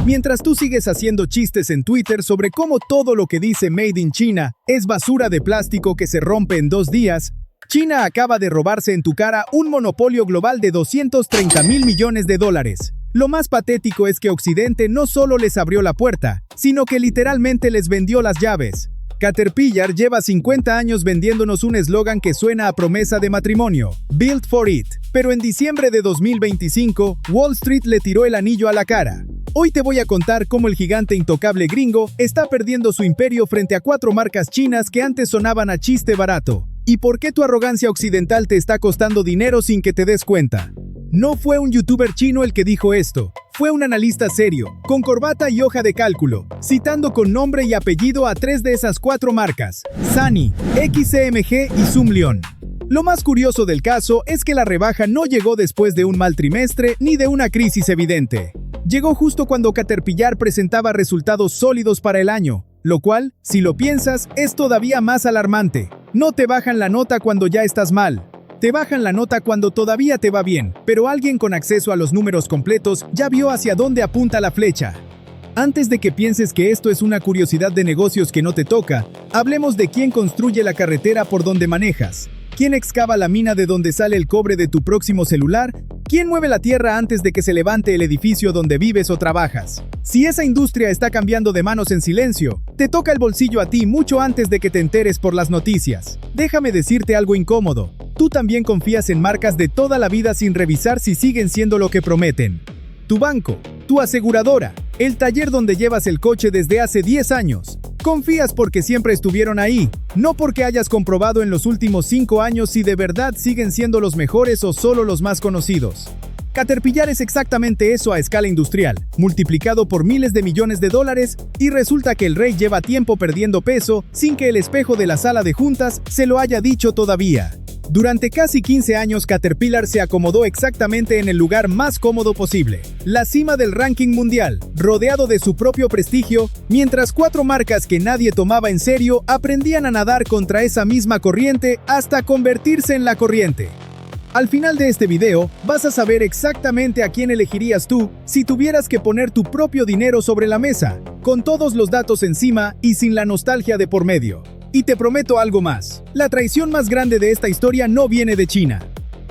Mientras tú sigues haciendo chistes en Twitter sobre cómo todo lo que dice Made in China es basura de plástico que se rompe en 2 días, China acaba de robarse en tu cara un monopolio global de 230.000 millones de dólares. Lo más patético es que Occidente no solo les abrió la puerta, sino que literalmente les vendió las llaves. Caterpillar lleva 50 años vendiéndonos un eslogan que suena a promesa de matrimonio, Built for It, pero en diciembre de 2025, Wall Street le tiró el anillo a la cara. Hoy te voy a contar cómo el gigante intocable gringo está perdiendo su imperio frente a 4 marcas chinas que antes sonaban a chiste barato. ¿Y por qué tu arrogancia occidental te está costando dinero sin que te des cuenta? No fue un youtuber chino el que dijo esto, fue un analista serio, con corbata y hoja de cálculo, citando con nombre y apellido a 3 de esas 4 marcas, Sunny, XCMG y Zoomlion. Lo más curioso del caso es que la rebaja no llegó después de un mal trimestre ni de una crisis evidente. Llegó justo cuando Caterpillar presentaba resultados sólidos para el año, lo cual, si lo piensas, es todavía más alarmante. No te bajan la nota cuando ya estás mal. Te bajan la nota cuando todavía te va bien, pero alguien con acceso a los números completos ya vio hacia dónde apunta la flecha. Antes de que pienses que esto es una curiosidad de negocios que no te toca, hablemos de quién construye la carretera por donde manejas. ¿Quién excava la mina de donde sale el cobre de tu próximo celular? ¿Quién mueve la tierra antes de que se levante el edificio donde vives o trabajas? Si esa industria está cambiando de manos en silencio, te toca el bolsillo a ti mucho antes de que te enteres por las noticias. Déjame decirte algo incómodo. Tú también confías en marcas de toda la vida sin revisar si siguen siendo lo que prometen. Tu banco, tu aseguradora, el taller donde llevas el coche desde hace 10 años. Confías porque siempre estuvieron ahí, no porque hayas comprobado en los últimos 5 años si de verdad siguen siendo los mejores o solo los más conocidos. Caterpillar es exactamente eso a escala industrial, multiplicado por miles de millones de dólares, y resulta que el rey lleva tiempo perdiendo peso sin que el espejo de la sala de juntas se lo haya dicho todavía. Durante casi 15 años Caterpillar se acomodó exactamente en el lugar más cómodo posible, la cima del ranking mundial, rodeado de su propio prestigio, mientras 4 marcas que nadie tomaba en serio aprendían a nadar contra esa misma corriente hasta convertirse en la corriente. Al final de este video, vas a saber exactamente a quién elegirías tú si tuvieras que poner tu propio dinero sobre la mesa, con todos los datos encima y sin la nostalgia de por medio. Y te prometo algo más. La traición más grande de esta historia no viene de China.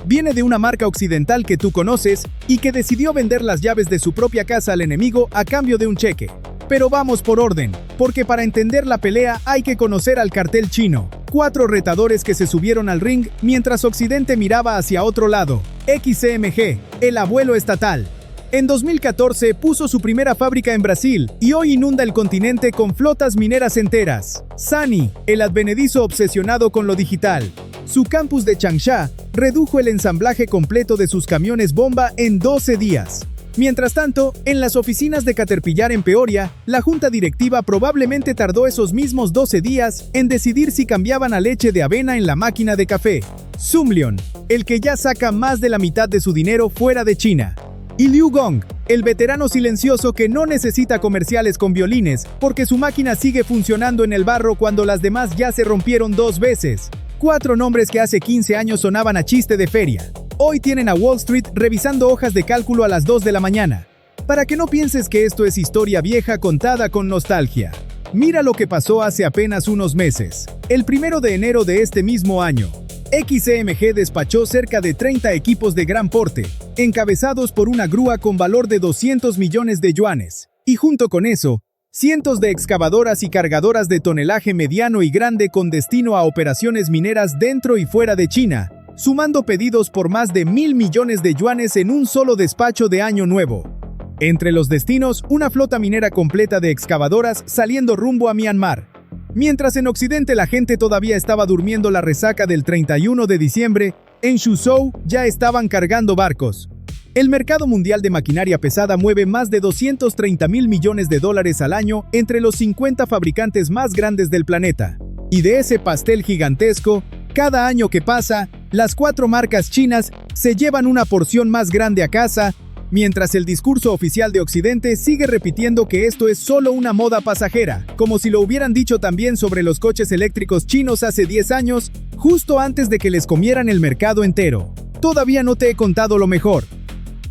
Viene de una marca occidental que tú conoces y que decidió vender las llaves de su propia casa al enemigo a cambio de un cheque. Pero vamos por orden, porque para entender la pelea hay que conocer al cartel chino. 4 retadores que se subieron al ring mientras Occidente miraba hacia otro lado. XCMG, el abuelo estatal. En 2014 puso su primera fábrica en Brasil y hoy inunda el continente con flotas mineras enteras. Sunny, el advenedizo obsesionado con lo digital. Su campus de Changsha redujo el ensamblaje completo de sus camiones bomba en 12 días. Mientras tanto, en las oficinas de Caterpillar en Peoria, la junta directiva probablemente tardó esos mismos 12 días en decidir si cambiaban a leche de avena en la máquina de café. Zoomlion, el que ya saca más de la mitad de su dinero fuera de China. Y Liu Gong, el veterano silencioso que no necesita comerciales con violines, porque su máquina sigue funcionando en el barro cuando las demás ya se rompieron 2 veces. 4 nombres que hace 15 años sonaban a chiste de feria. Hoy tienen a Wall Street revisando hojas de cálculo a las 2 de la mañana. Para que no pienses que esto es historia vieja contada con nostalgia. Mira lo que pasó hace apenas unos meses. El 1 de enero de este mismo año, XCMG despachó cerca de 30 equipos de gran porte, encabezados por una grúa con valor de 200 millones de yuanes, y junto con eso, cientos de excavadoras y cargadoras de tonelaje mediano y grande con destino a operaciones mineras dentro y fuera de China, sumando pedidos por más de 1.000 millones de yuanes en un solo despacho de Año Nuevo. Entre los destinos, una flota minera completa de excavadoras saliendo rumbo a Myanmar. Mientras en Occidente la gente todavía estaba durmiendo la resaca del 31 de diciembre, en Suzhou ya estaban cargando barcos. El mercado mundial de maquinaria pesada mueve más de 230.000 millones de dólares al año entre los 50 fabricantes más grandes del planeta. Y de ese pastel gigantesco, cada año que pasa, las 4 marcas chinas se llevan una porción más grande a casa, mientras el discurso oficial de Occidente sigue repitiendo que esto es solo una moda pasajera, como si lo hubieran dicho también sobre los coches eléctricos chinos hace 10 años, justo antes de que les comieran el mercado entero. Todavía no te he contado lo mejor.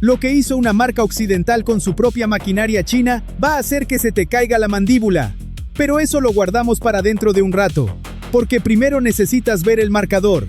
Lo que hizo una marca occidental con su propia maquinaria china va a hacer que se te caiga la mandíbula. Pero eso lo guardamos para dentro de un rato, porque primero necesitas ver el marcador.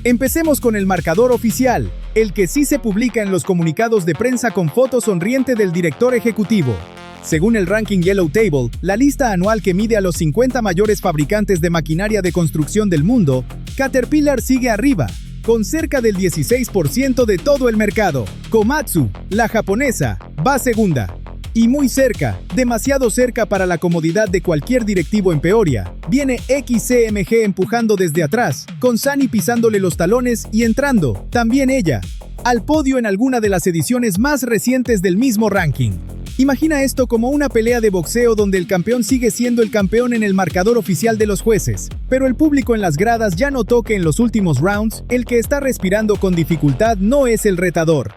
Empecemos con el marcador oficial, el que sí se publica en los comunicados de prensa con foto sonriente del director ejecutivo. Según el ranking Yellow Table, la lista anual que mide a los 50 mayores fabricantes de maquinaria de construcción del mundo, Caterpillar sigue arriba, con cerca del 16% de todo el mercado. Komatsu, la japonesa, va segunda. Y muy cerca, demasiado cerca para la comodidad de cualquier directivo en Peoria, viene XCMG empujando desde atrás, con Sany pisándole los talones y entrando, también ella, al podio en alguna de las ediciones más recientes del mismo ranking. Imagina esto como una pelea de boxeo donde el campeón sigue siendo el campeón en el marcador oficial de los jueces, pero el público en las gradas ya notó que en los últimos rounds, el que está respirando con dificultad no es el retador.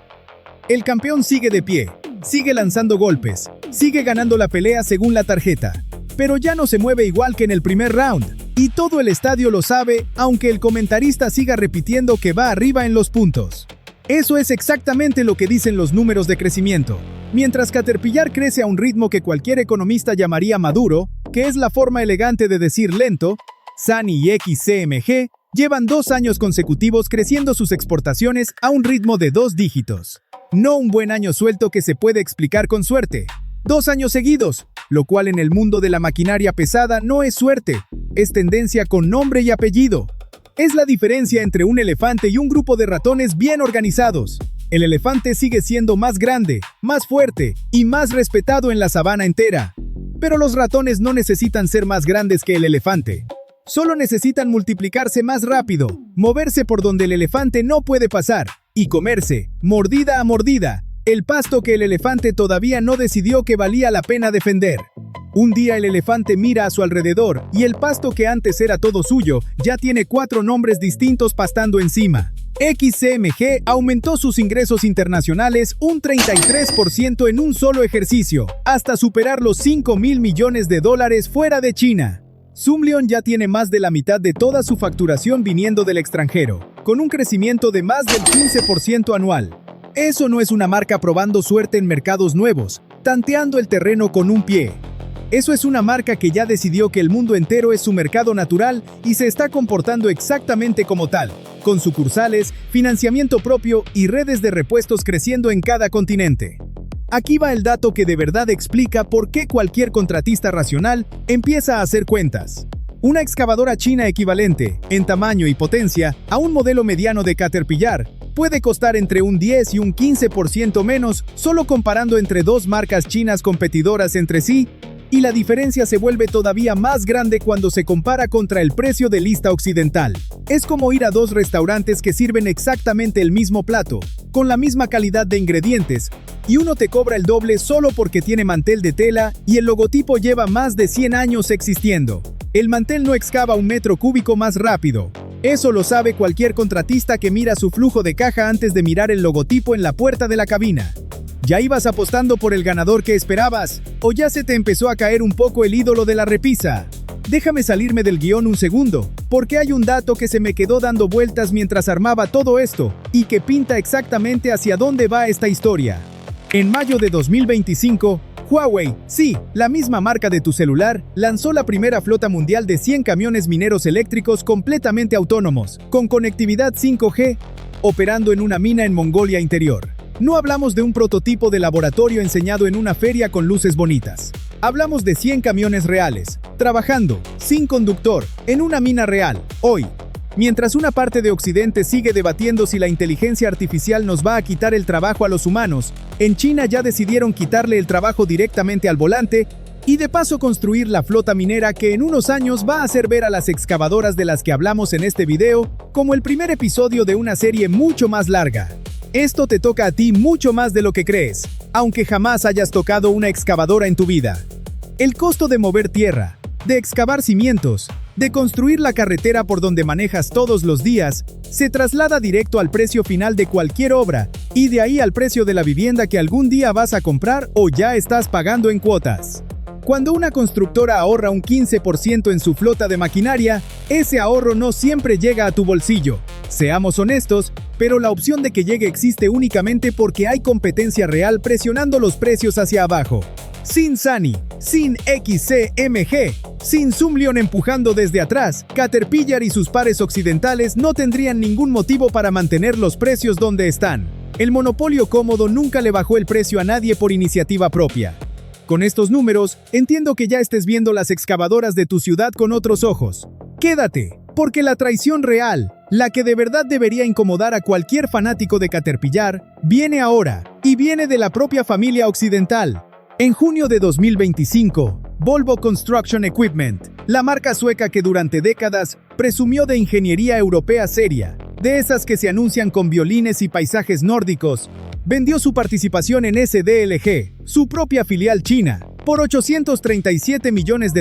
El campeón sigue de pie, sigue lanzando golpes, sigue ganando la pelea según la tarjeta, pero ya no se mueve igual que en el primer round, y todo el estadio lo sabe, aunque el comentarista siga repitiendo que va arriba en los puntos. Eso es exactamente lo que dicen los números de crecimiento. Mientras Caterpillar crece a un ritmo que cualquier economista llamaría maduro, que es la forma elegante de decir lento, Sany y XCMG llevan 2 años consecutivos creciendo sus exportaciones a un ritmo de 2 dígitos. No un buen año suelto que se puede explicar con suerte. 2 años seguidos, lo cual en el mundo de la maquinaria pesada no es suerte, es tendencia con nombre y apellido. Es la diferencia entre un elefante y un grupo de ratones bien organizados. El elefante sigue siendo más grande, más fuerte y más respetado en la sabana entera. Pero los ratones no necesitan ser más grandes que el elefante. Solo necesitan multiplicarse más rápido, moverse por donde el elefante no puede pasar, y comerse, mordida a mordida, el pasto que el elefante todavía no decidió que valía la pena defender. Un día el elefante mira a su alrededor y el pasto que antes era todo suyo ya tiene 4 nombres distintos pastando encima. XCMG aumentó sus ingresos internacionales un 33% en un solo ejercicio, hasta superar los $5,000 millones fuera de China. Zoomlion ya tiene más de la mitad de toda su facturación viniendo del extranjero, con un crecimiento de más del 15% anual. Eso no es una marca probando suerte en mercados nuevos, tanteando el terreno con un pie. Eso es una marca que ya decidió que el mundo entero es su mercado natural y se está comportando exactamente como tal, con sucursales, financiamiento propio y redes de repuestos creciendo en cada continente. Aquí va el dato que de verdad explica por qué cualquier contratista racional empieza a hacer cuentas. Una excavadora china equivalente, en tamaño y potencia, a un modelo mediano de Caterpillar, puede costar entre un 10 y un 15% menos solo comparando entre 2 marcas chinas competidoras entre sí, y la diferencia se vuelve todavía más grande cuando se compara contra el precio de lista occidental. Es como ir a 2 restaurantes que sirven exactamente el mismo plato, con la misma calidad de ingredientes, y uno te cobra el doble solo porque tiene mantel de tela y el logotipo lleva más de 100 años existiendo. El mantel no excava 1 metro cúbico más rápido. Eso lo sabe cualquier contratista que mira su flujo de caja antes de mirar el logotipo en la puerta de la cabina. ¿Ya ibas apostando por el ganador que esperabas? ¿O ya se te empezó a caer un poco el ídolo de la repisa? Déjame salirme del guión un segundo, porque hay un dato que se me quedó dando vueltas mientras armaba todo esto, y que pinta exactamente hacia dónde va esta historia. En mayo de 2025, Huawei, sí, la misma marca de tu celular, lanzó la primera flota mundial de 100 camiones mineros eléctricos completamente autónomos, con conectividad 5G, operando en una mina en Mongolia Interior. No hablamos de un prototipo de laboratorio enseñado en una feria con luces bonitas. Hablamos de 100 camiones reales, trabajando, sin conductor, en una mina real, hoy. Mientras una parte de Occidente sigue debatiendo si la inteligencia artificial nos va a quitar el trabajo a los humanos, en China ya decidieron quitarle el trabajo directamente al volante y de paso construir la flota minera que en unos años va a hacer ver a las excavadoras de las que hablamos en este video como el primer episodio de una serie mucho más larga. Esto te toca a ti mucho más de lo que crees, aunque jamás hayas tocado una excavadora en tu vida. El costo de mover tierra, de excavar cimientos, de construir la carretera por donde manejas todos los días, se traslada directo al precio final de cualquier obra, y de ahí al precio de la vivienda que algún día vas a comprar o ya estás pagando en cuotas. Cuando una constructora ahorra un 15% en su flota de maquinaria, ese ahorro no siempre llega a tu bolsillo. Seamos honestos, pero la opción de que llegue existe únicamente porque hay competencia real presionando los precios hacia abajo. Sin Sany, sin XCMG, sin Zoomlion empujando desde atrás, Caterpillar y sus pares occidentales no tendrían ningún motivo para mantener los precios donde están. El monopolio cómodo nunca le bajó el precio a nadie por iniciativa propia. Con estos números, entiendo que ya estés viendo las excavadoras de tu ciudad con otros ojos. Quédate, porque la traición real, la que de verdad debería incomodar a cualquier fanático de Caterpillar, viene ahora, y viene de la propia familia occidental. En junio de 2025, Volvo Construction Equipment, la marca sueca que durante décadas presumió de ingeniería europea seria, de esas que se anuncian con violines y paisajes nórdicos, vendió su participación en SDLG, su propia filial china, por $837 millones.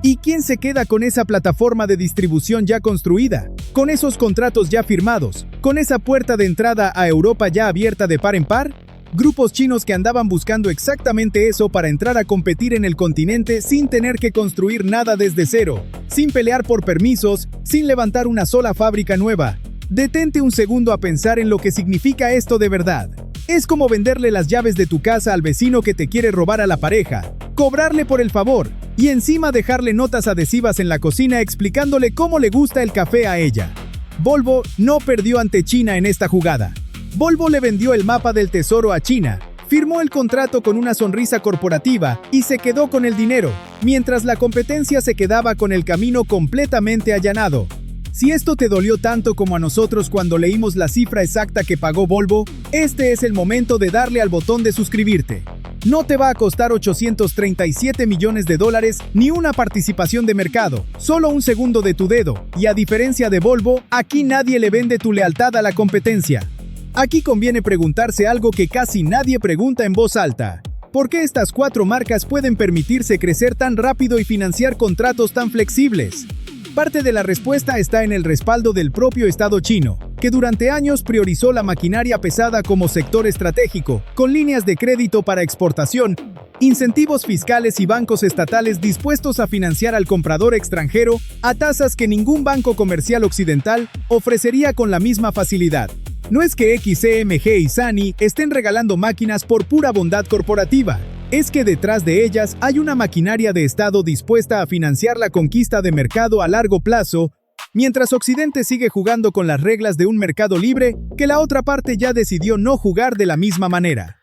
¿Y quién se queda con esa plataforma de distribución ya construida? ¿Con esos contratos ya firmados? ¿Con esa puerta de entrada a Europa ya abierta de par en par? Grupos chinos que andaban buscando exactamente eso para entrar a competir en el continente sin tener que construir nada desde cero, sin pelear por permisos, sin levantar una sola fábrica nueva. Detente un segundo a pensar en lo que significa esto de verdad. Es como venderle las llaves de tu casa al vecino que te quiere robar a la pareja, cobrarle por el favor, y encima dejarle notas adhesivas en la cocina explicándole cómo le gusta el café a ella. Volvo no perdió ante China en esta jugada. Volvo le vendió el mapa del tesoro a China, firmó el contrato con una sonrisa corporativa y se quedó con el dinero, mientras la competencia se quedaba con el camino completamente allanado. Si esto te dolió tanto como a nosotros cuando leímos la cifra exacta que pagó Volvo, este es el momento de darle al botón de suscribirte. No te va a costar $837 millones ni una participación de mercado, solo un segundo de tu dedo, y a diferencia de Volvo, aquí nadie le vende tu lealtad a la competencia. Aquí conviene preguntarse algo que casi nadie pregunta en voz alta. ¿Por qué estas 4 marcas pueden permitirse crecer tan rápido y financiar contratos tan flexibles? Parte de la respuesta está en el respaldo del propio Estado chino, que durante años priorizó la maquinaria pesada como sector estratégico, con líneas de crédito para exportación, incentivos fiscales y bancos estatales dispuestos a financiar al comprador extranjero a tasas que ningún banco comercial occidental ofrecería con la misma facilidad. No es que XCMG y Sany estén regalando máquinas por pura bondad corporativa, es que detrás de ellas hay una maquinaria de Estado dispuesta a financiar la conquista de mercado a largo plazo, mientras Occidente sigue jugando con las reglas de un mercado libre que la otra parte ya decidió no jugar de la misma manera.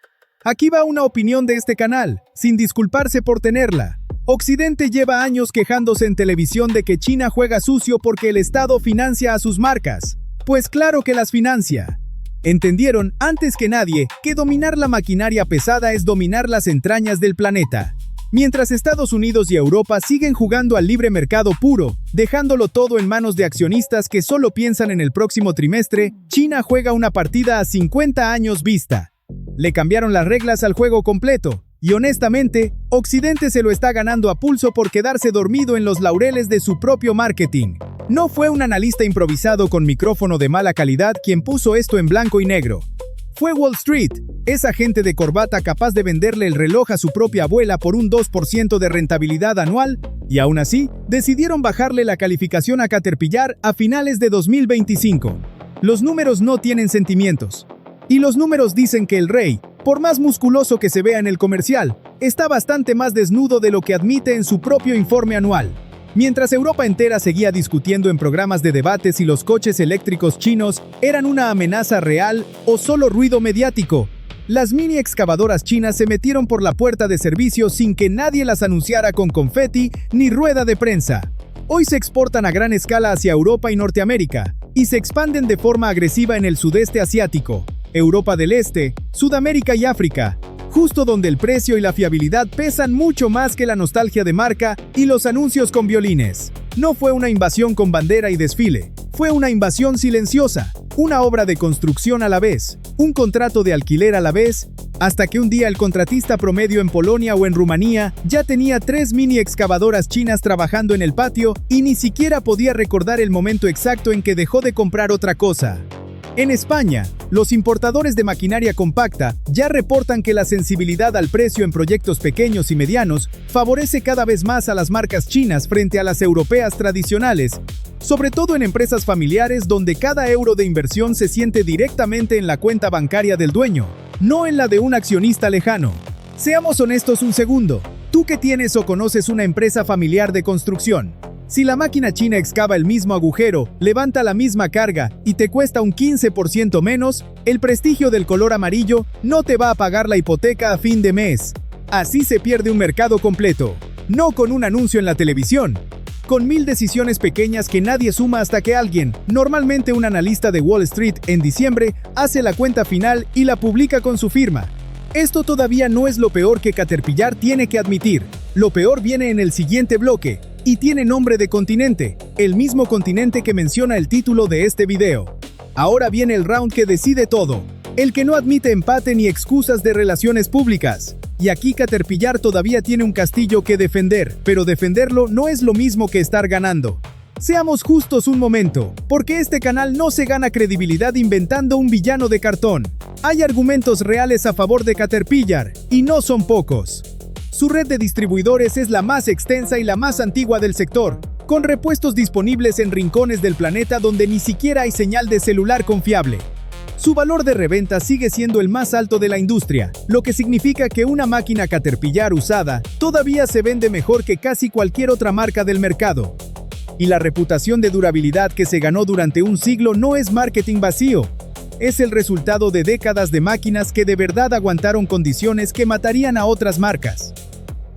Aquí va una opinión de este canal, sin disculparse por tenerla. Occidente lleva años quejándose en televisión de que China juega sucio porque el Estado financia a sus marcas. Pues claro que las financia. Entendieron, antes que nadie, que dominar la maquinaria pesada es dominar las entrañas del planeta. Mientras Estados Unidos y Europa siguen jugando al libre mercado puro, dejándolo todo en manos de accionistas que solo piensan en el próximo trimestre, China juega una partida a 50 años vista. Le cambiaron las reglas al juego completo, y honestamente, Occidente se lo está ganando a pulso por quedarse dormido en los laureles de su propio marketing. No fue un analista improvisado con micrófono de mala calidad quien puso esto en blanco y negro. Fue Wall Street, esa gente de corbata capaz de venderle el reloj a su propia abuela por un 2% de rentabilidad anual, y aún así, decidieron bajarle la calificación a Caterpillar a finales de 2025. Los números no tienen sentimientos. Y los números dicen que el rey, por más musculoso que se vea en el comercial, está bastante más desnudo de lo que admite en su propio informe anual. Mientras Europa entera seguía discutiendo en programas de debate si los coches eléctricos chinos eran una amenaza real o solo ruido mediático, las mini excavadoras chinas se metieron por la puerta de servicio sin que nadie las anunciara con confeti ni rueda de prensa. Hoy se exportan a gran escala hacia Europa y Norteamérica, y se expanden de forma agresiva en el sudeste asiático, Europa del Este, Sudamérica y África, justo donde el precio y la fiabilidad pesan mucho más que la nostalgia de marca y los anuncios con violines. No fue una invasión con bandera y desfile, fue una invasión silenciosa, una obra de construcción a la vez, un contrato de alquiler a la vez, hasta que un día el contratista promedio en Polonia o en Rumanía ya tenía 3 mini excavadoras chinas trabajando en el patio y ni siquiera podía recordar el momento exacto en que dejó de comprar otra cosa. En España, los importadores de maquinaria compacta ya reportan que la sensibilidad al precio en proyectos pequeños y medianos favorece cada vez más a las marcas chinas frente a las europeas tradicionales, sobre todo en empresas familiares donde cada euro de inversión se siente directamente en la cuenta bancaria del dueño, no en la de un accionista lejano. Seamos honestos un segundo. Tú que tienes o conoces una empresa familiar de construcción, si la máquina china excava el mismo agujero, levanta la misma carga y te cuesta un 15% menos, el prestigio del color amarillo no te va a pagar la hipoteca a fin de mes. Así se pierde un mercado completo. No con un anuncio en la televisión, con 1000 decisiones pequeñas que nadie suma hasta que alguien, normalmente un analista de Wall Street en diciembre, hace la cuenta final y la publica con su firma. Esto todavía no es lo peor que Caterpillar tiene que admitir. Lo peor viene en el siguiente bloque, y tiene nombre de continente, el mismo continente que menciona el título de este video. Ahora viene el round que decide todo, el que no admite empate ni excusas de relaciones públicas. Y aquí Caterpillar todavía tiene un castillo que defender, pero defenderlo no es lo mismo que estar ganando. Seamos justos un momento, porque este canal no se gana credibilidad inventando un villano de cartón. Hay argumentos reales a favor de Caterpillar, y no son pocos. Su red de distribuidores es la más extensa y la más antigua del sector, con repuestos disponibles en rincones del planeta donde ni siquiera hay señal de celular confiable. Su valor de reventa sigue siendo el más alto de la industria, lo que significa que una máquina Caterpillar usada todavía se vende mejor que casi cualquier otra marca del mercado. Y la reputación de durabilidad que se ganó durante un siglo no es marketing vacío. Es el resultado de décadas de máquinas que de verdad aguantaron condiciones que matarían a otras marcas.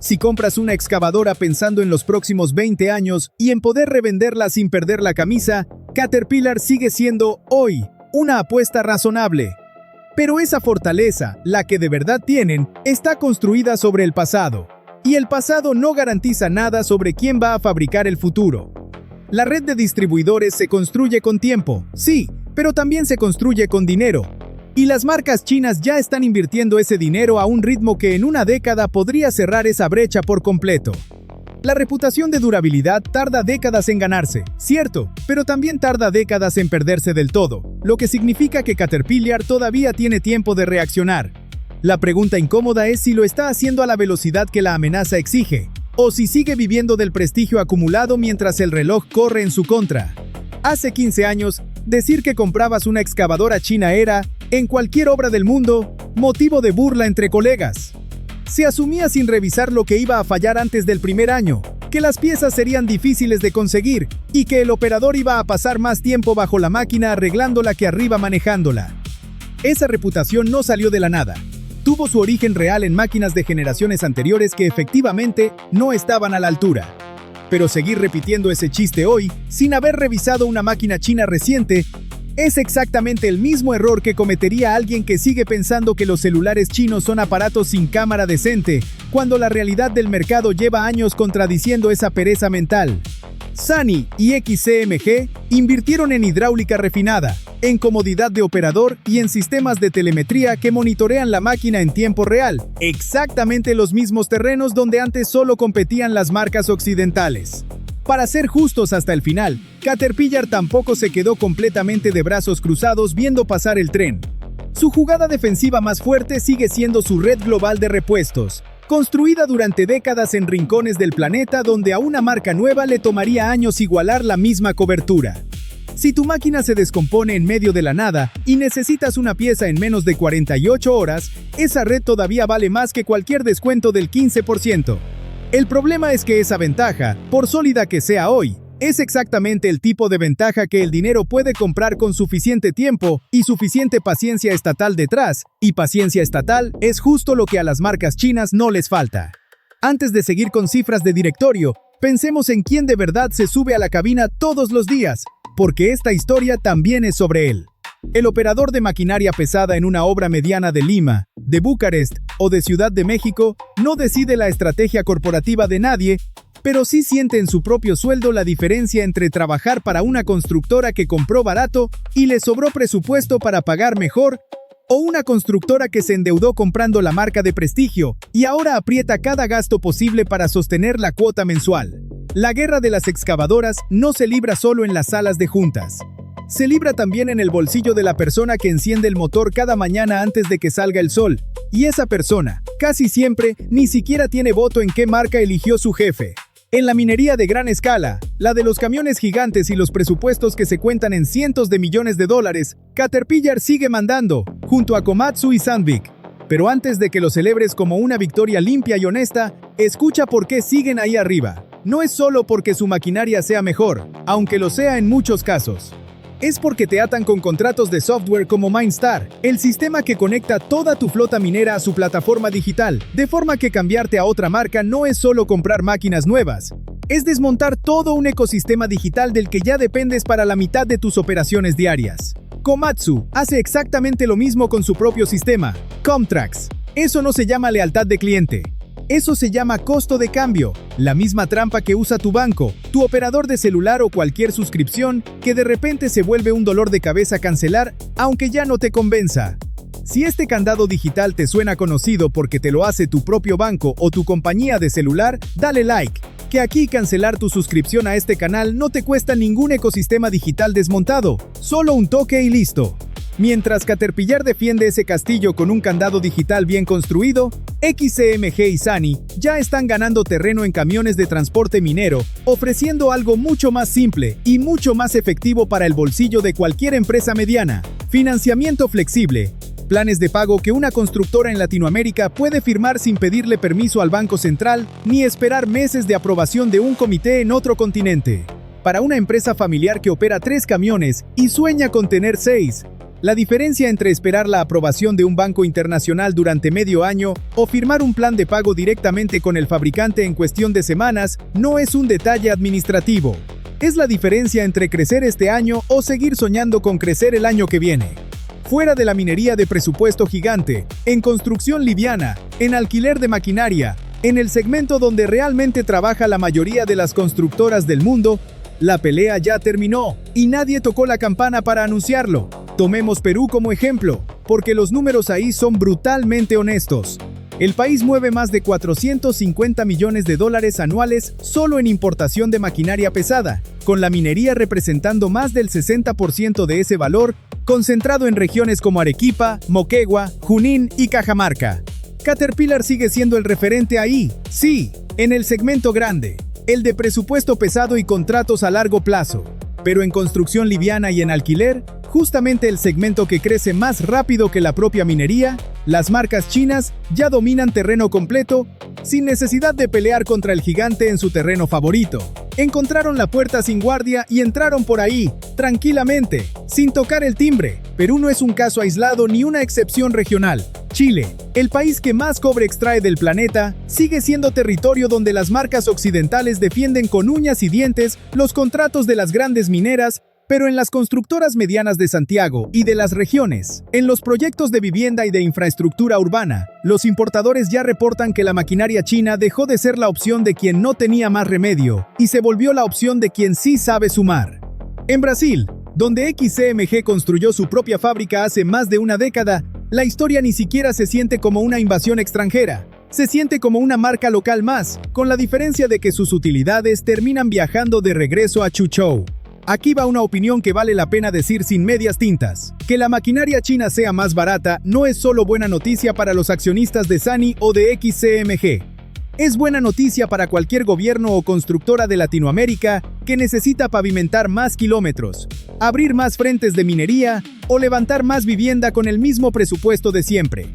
Si compras una excavadora pensando en los próximos 20 años y en poder revenderla sin perder la camisa, Caterpillar sigue siendo, hoy, una apuesta razonable. Pero esa fortaleza, la que de verdad tienen, está construida sobre el pasado. Y el pasado no garantiza nada sobre quién va a fabricar el futuro. La red de distribuidores se construye con tiempo, sí, pero también se construye con dinero. Y las marcas chinas ya están invirtiendo ese dinero a un ritmo que en una década podría cerrar esa brecha por completo. La reputación de durabilidad tarda décadas en ganarse, cierto, pero también tarda décadas en perderse del todo, lo que significa que Caterpillar todavía tiene tiempo de reaccionar. La pregunta incómoda es si lo está haciendo a la velocidad que la amenaza exige, o si sigue viviendo del prestigio acumulado mientras el reloj corre en su contra. Hace 15 años, decir que comprabas una excavadora china era, en cualquier obra del mundo, motivo de burla entre colegas. Se asumía sin revisar lo que iba a fallar antes del primer año, que las piezas serían difíciles de conseguir y que el operador iba a pasar más tiempo bajo la máquina arreglándola que arriba manejándola. Esa reputación no salió de la nada. Tuvo su origen real en máquinas de generaciones anteriores que efectivamente no estaban a la altura. Pero seguir repitiendo ese chiste hoy, sin haber revisado una máquina china reciente, es exactamente el mismo error que cometería alguien que sigue pensando que los celulares chinos son aparatos sin cámara decente, cuando la realidad del mercado lleva años contradiciendo esa pereza mental. Sunny y XCMG invirtieron en hidráulica refinada, en comodidad de operador y en sistemas de telemetría que monitorean la máquina en tiempo real, exactamente los mismos terrenos donde antes solo competían las marcas occidentales. Para ser justos hasta el final, Caterpillar tampoco se quedó completamente de brazos cruzados viendo pasar el tren. Su jugada defensiva más fuerte sigue siendo su red global de repuestos, construida durante décadas en rincones del planeta donde a una marca nueva le tomaría años igualar la misma cobertura. Si tu máquina se descompone en medio de la nada y necesitas una pieza en menos de 48 horas, esa red todavía vale más que cualquier descuento del 15%. El problema es que esa ventaja, por sólida que sea hoy, es exactamente el tipo de ventaja que el dinero puede comprar con suficiente tiempo y suficiente paciencia estatal detrás, y paciencia estatal es justo lo que a las marcas chinas no les falta. Antes de seguir con cifras de directorio, pensemos en quién de verdad se sube a la cabina todos los días, porque esta historia también es sobre él. El operador de maquinaria pesada en una obra mediana de Lima, de Bucarest o de Ciudad de México no decide la estrategia corporativa de nadie, pero sí siente en su propio sueldo la diferencia entre trabajar para una constructora que compró barato y le sobró presupuesto para pagar mejor, o una constructora que se endeudó comprando la marca de prestigio y ahora aprieta cada gasto posible para sostener la cuota mensual. La guerra de las excavadoras no se libra solo en las salas de juntas. Se libra también en el bolsillo de la persona que enciende el motor cada mañana antes de que salga el sol. Y esa persona, casi siempre, ni siquiera tiene voto en qué marca eligió su jefe. En la minería de gran escala, la de los camiones gigantes y los presupuestos que se cuentan en cientos de millones de dólares, Caterpillar sigue mandando, junto a Komatsu y Sandvik. Pero antes de que lo celebres como una victoria limpia y honesta, escucha por qué siguen ahí arriba. No es solo porque su maquinaria sea mejor, aunque lo sea en muchos casos. Es porque te atan con contratos de software como MineStar, el sistema que conecta toda tu flota minera a su plataforma digital, de forma que cambiarte a otra marca no es solo comprar máquinas nuevas, es desmontar todo un ecosistema digital del que ya dependes para la mitad de tus operaciones diarias. Komatsu hace exactamente lo mismo con su propio sistema, Comtrax. Eso no se llama lealtad de cliente. Eso se llama costo de cambio, la misma trampa que usa tu banco, tu operador de celular o cualquier suscripción que de repente se vuelve un dolor de cabeza cancelar, aunque ya no te convenza. Si este candado digital te suena conocido porque te lo hace tu propio banco o tu compañía de celular, dale like, que aquí cancelar tu suscripción a este canal no te cuesta ningún ecosistema digital desmontado, solo un toque y listo. Mientras Caterpillar defiende ese castillo con un candado digital bien construido, XCMG y Sany ya están ganando terreno en camiones de transporte minero, ofreciendo algo mucho más simple y mucho más efectivo para el bolsillo de cualquier empresa mediana: financiamiento flexible, planes de pago que una constructora en Latinoamérica puede firmar sin pedirle permiso al Banco Central ni esperar meses de aprobación de un comité en otro continente. Para una empresa familiar que opera 3 camiones y sueña con tener 6, la diferencia entre esperar la aprobación de un banco internacional durante medio año o firmar un plan de pago directamente con el fabricante en cuestión de semanas no es un detalle administrativo. Es la diferencia entre crecer este año o seguir soñando con crecer el año que viene. Fuera de la minería de presupuesto gigante, en construcción liviana, en alquiler de maquinaria, en el segmento donde realmente trabaja la mayoría de las constructoras del mundo, la pelea ya terminó y nadie tocó la campana para anunciarlo. Tomemos Perú como ejemplo, porque los números ahí son brutalmente honestos. El país mueve más de 450 millones de dólares anuales solo en importación de maquinaria pesada, con la minería representando más del 60% de ese valor, concentrado en regiones como Arequipa, Moquegua, Junín y Cajamarca. Caterpillar sigue siendo el referente ahí, sí, en el segmento grande, el de presupuesto pesado y contratos a largo plazo. Pero en construcción liviana y en alquiler, justamente el segmento que crece más rápido que la propia minería, las marcas chinas ya dominan terreno completo, sin necesidad de pelear contra el gigante en su terreno favorito. Encontraron la puerta sin guardia y entraron por ahí, tranquilamente, sin tocar el timbre. Perú no es un caso aislado ni una excepción regional. Chile, el país que más cobre extrae del planeta, sigue siendo territorio donde las marcas occidentales defienden con uñas y dientes los contratos de las grandes mineras, pero en las constructoras medianas de Santiago y de las regiones, en los proyectos de vivienda y de infraestructura urbana, los importadores ya reportan que la maquinaria china dejó de ser la opción de quien no tenía más remedio y se volvió la opción de quien sí sabe sumar. En Brasil, donde XCMG construyó su propia fábrica hace más de una década, la historia ni siquiera se siente como una invasión extranjera. Se siente como una marca local más, con la diferencia de que sus utilidades terminan viajando de regreso a Chuzhou. Aquí va una opinión que vale la pena decir sin medias tintas. Que la maquinaria china sea más barata no es solo buena noticia para los accionistas de Sany o de XCMG. Es buena noticia para cualquier gobierno o constructora de Latinoamérica que necesita pavimentar más kilómetros, abrir más frentes de minería o levantar más vivienda con el mismo presupuesto de siempre.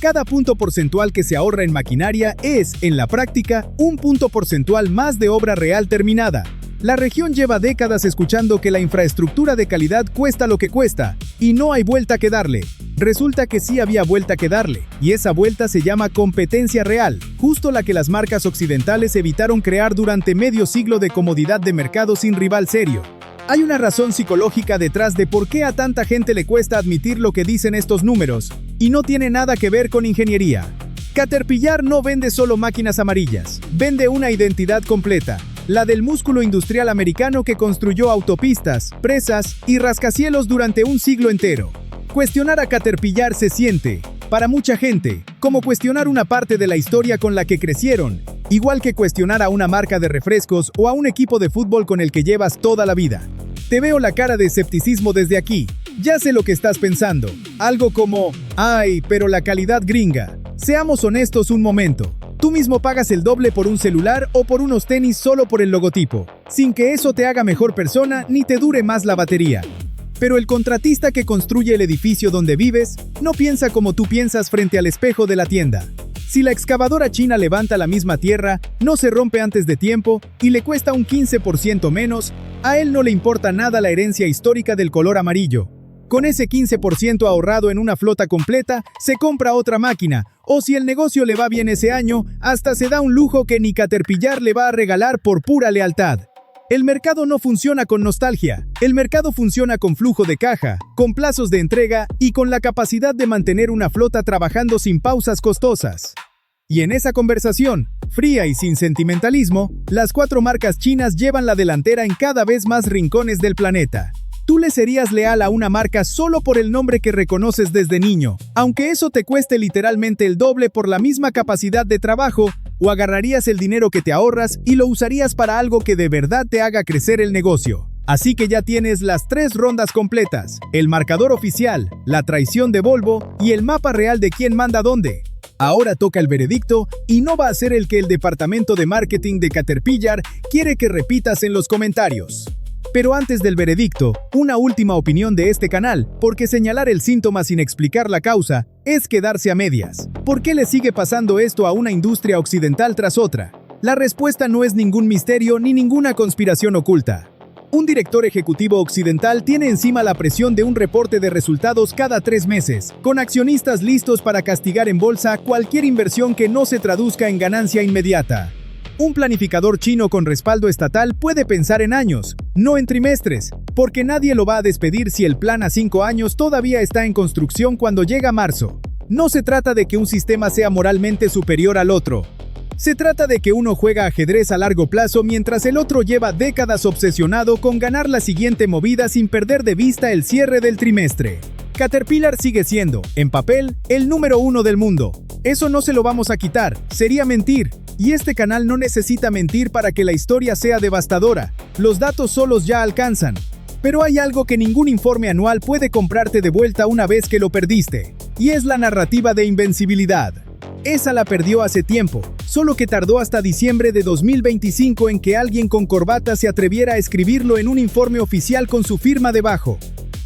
Cada punto porcentual que se ahorra en maquinaria es, en la práctica, un punto porcentual más de obra real terminada. La región lleva décadas escuchando que la infraestructura de calidad cuesta lo que cuesta, y no hay vuelta que darle. Resulta que sí había vuelta que darle, y esa vuelta se llama competencia real, justo la que las marcas occidentales evitaron crear durante medio siglo de comodidad de mercado sin rival serio. Hay una razón psicológica detrás de por qué a tanta gente le cuesta admitir lo que dicen estos números, y no tiene nada que ver con ingeniería. Caterpillar no vende solo máquinas amarillas, vende una identidad completa. La del músculo industrial americano que construyó autopistas, presas y rascacielos durante un siglo entero. Cuestionar a Caterpillar se siente, para mucha gente, como cuestionar una parte de la historia con la que crecieron, igual que cuestionar a una marca de refrescos o a un equipo de fútbol con el que llevas toda la vida. Te veo la cara de escepticismo desde aquí. Ya sé lo que estás pensando. Algo como, ay, pero la calidad gringa. Seamos honestos un momento. Tú mismo pagas el doble por un celular o por unos tenis solo por el logotipo, sin que eso te haga mejor persona ni te dure más la batería. Pero el contratista que construye el edificio donde vives no piensa como tú piensas frente al espejo de la tienda. Si la excavadora china levanta la misma tierra, no se rompe antes de tiempo y le cuesta un 15% menos, a él no le importa nada la herencia histórica del color amarillo. Con ese 15% ahorrado en una flota completa, se compra otra máquina, o si el negocio le va bien ese año, hasta se da un lujo que ni Caterpillar le va a regalar por pura lealtad. El mercado no funciona con nostalgia, el mercado funciona con flujo de caja, con plazos de entrega y con la capacidad de mantener una flota trabajando sin pausas costosas. Y en esa conversación, fría y sin sentimentalismo, las 4 marcas chinas llevan la delantera en cada vez más rincones del planeta. Tú le serías leal a una marca solo por el nombre que reconoces desde niño, aunque eso te cueste literalmente el doble por la misma capacidad de trabajo, o agarrarías el dinero que te ahorras y lo usarías para algo que de verdad te haga crecer el negocio. Así que ya tienes las 3 rondas completas, el marcador oficial, la traición de Volvo y el mapa real de quién manda dónde. Ahora toca el veredicto y no va a ser el que el departamento de marketing de Caterpillar quiere que repitas en los comentarios. Pero antes del veredicto, una última opinión de este canal, porque señalar el síntoma sin explicar la causa es quedarse a medias. ¿Por qué le sigue pasando esto a una industria occidental tras otra? La respuesta no es ningún misterio ni ninguna conspiración oculta. Un director ejecutivo occidental tiene encima la presión de un reporte de resultados cada 3 meses, con accionistas listos para castigar en bolsa cualquier inversión que no se traduzca en ganancia inmediata. Un planificador chino con respaldo estatal puede pensar en años, no en trimestres, porque nadie lo va a despedir si el plan a 5 años todavía está en construcción cuando llega marzo. No se trata de que un sistema sea moralmente superior al otro. Se trata de que uno juega ajedrez a largo plazo mientras el otro lleva décadas obsesionado con ganar la siguiente movida sin perder de vista el cierre del trimestre. Caterpillar sigue siendo, en papel, el número 1 del mundo. Eso no se lo vamos a quitar, sería mentir. Y este canal no necesita mentir para que la historia sea devastadora. Los datos solos ya alcanzan. Pero hay algo que ningún informe anual puede comprarte de vuelta una vez que lo perdiste. Y es la narrativa de invencibilidad. Esa la perdió hace tiempo, solo que tardó hasta diciembre de 2025 en que alguien con corbata se atreviera a escribirlo en un informe oficial con su firma debajo.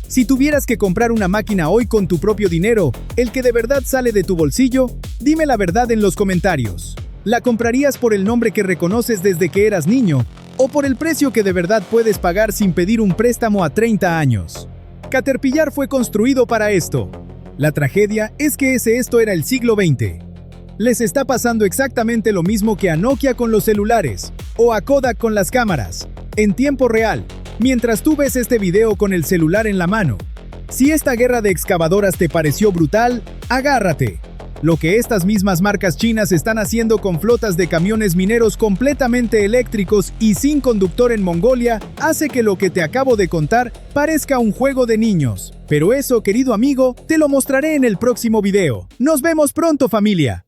Si tuvieras que comprar una máquina hoy con tu propio dinero, el que de verdad sale de tu bolsillo, dime la verdad en los comentarios. ¿La comprarías por el nombre que reconoces desde que eras niño, o por el precio que de verdad puedes pagar sin pedir un préstamo a 30 años? Caterpillar fue construido para esto. La tragedia es que esto era el siglo XX. Les está pasando exactamente lo mismo que a Nokia con los celulares, o a Kodak con las cámaras, en tiempo real, mientras tú ves este video con el celular en la mano. Si esta guerra de excavadoras te pareció brutal, agárrate. Lo que estas mismas marcas chinas están haciendo con flotas de camiones mineros completamente eléctricos y sin conductor en Mongolia hace que lo que te acabo de contar parezca un juego de niños. Pero eso, querido amigo, te lo mostraré en el próximo video. ¡Nos vemos pronto, familia!